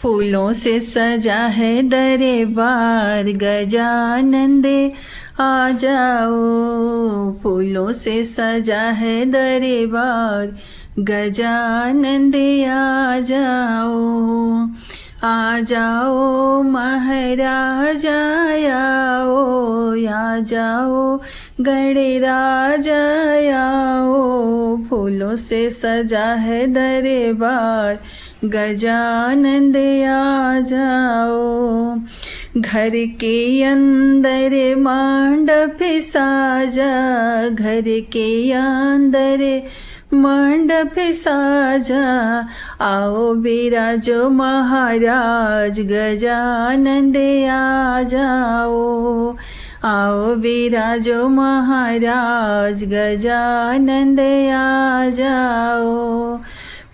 फूलों से सजा है दरबार, गजानंद आ जाओ। फूलों से सजा है दरबार, गजानंद आ जाओ। आ जाओ महाराजा आओ, आ जाओ गणराजा आओ। फूलों से सजा है दरबार, गजानंद आ जाओ। घर के अंदर मंडप साजा, घर के अंदर मंडप साजा। आओ बिराजो महाराज, गजानंद आ जाओ। आओ बिराजो महाराज, गजानंद आ जाओ।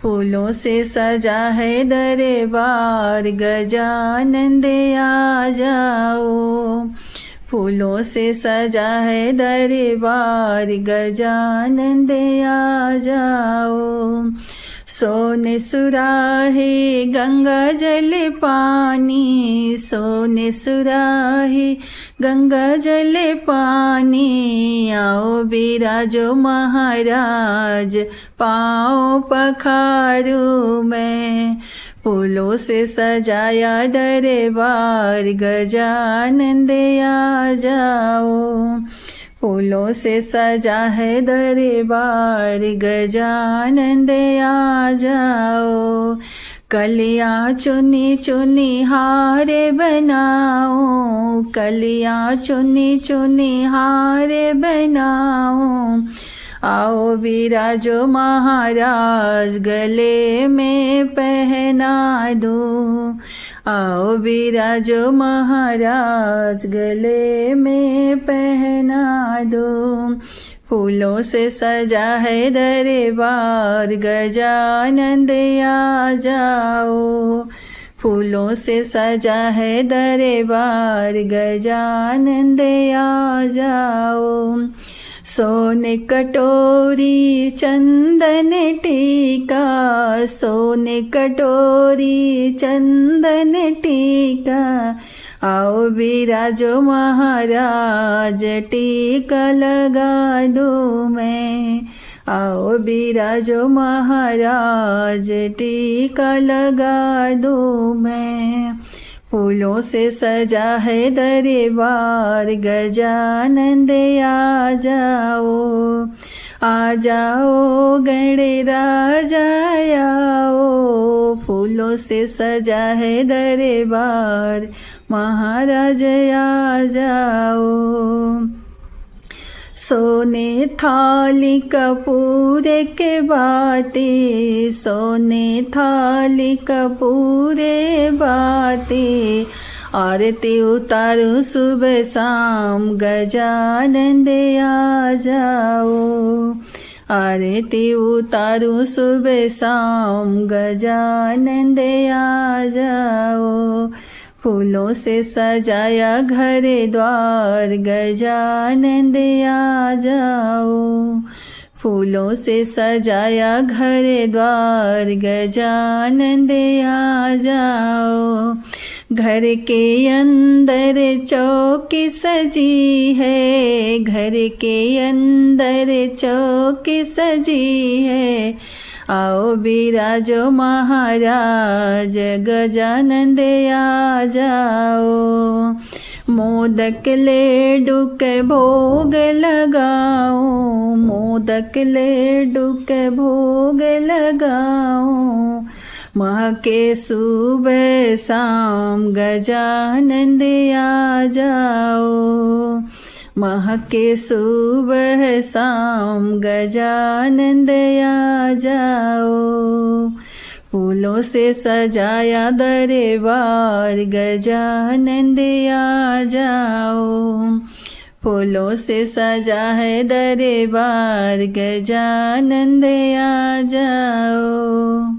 फूलों से सजा है दरबार, गजानंद आ जाओ। फूलों से सजा है दरबार, गजानंद आ जाओ। सोने सुराही गंगा जल पानी, सोने सुराही गंगा जल पानी। आओ बिराजो महाराज, पाँव पखारू मैं। फूलों से सजाया दरबार, गजानंद आ जाओ। फूलों से सजा है दरबार, गजानंद आ जाओ। कलियां चुनी चुनी हार बनाओ, कलियां चुनी चुनी हार बनाओ। आओ बिराजो महाराज, गले में पहना दूं। आओ बिराजो महाराज, गले में पहना दूं। फूलों से सजा है दरबार, गजानंद आ जाओ। फूलों से सजा है दरबार, गजानंद आ जाओ। सोने कटोरी चंदन टीका, सोने कटोरी चंदन टीका। आओ बिराजो महाराज, टीका लगा दूं मैं। आओ बिराजो महाराज, टीका लगा दूं मैं। फूलों से सजा है दरबार, गजानंद आ जाओ। आ जाओ गणराजा आओ। फूलों से सजा है दरबार, महाराज आ जाओ। सोने थाली कपूर के बाती, सोने थाली कपूर बाती। आरती उतारू सुबह शाम, गजानंद आ जाओ। आरती उतारू सुबह शाम, गजानंद आ जाओ। फूलों से सजाया घर द्वार, गजानंद आ जाओ। फूलों से सजाया घर द्वार, गजानंद आ जाओ। घर के अंदर चौकी सजी है, घर के अंदर चौकी सजी है। आओ बिराजो महाराज, गजानंद आ जाओ। मोदक लेडू के भोग लगाओ, मोदक लेडू के भोग लगाओ। माँ के सुबह शाम, गजानंद आ जाओ। माँ के सुबह शाम, गजानंद आ जाओ। फूलों से सजाया दरबार, गजानंद आ जाओ। फूलों से सजा है दरबार, गजानंद आ जाओ।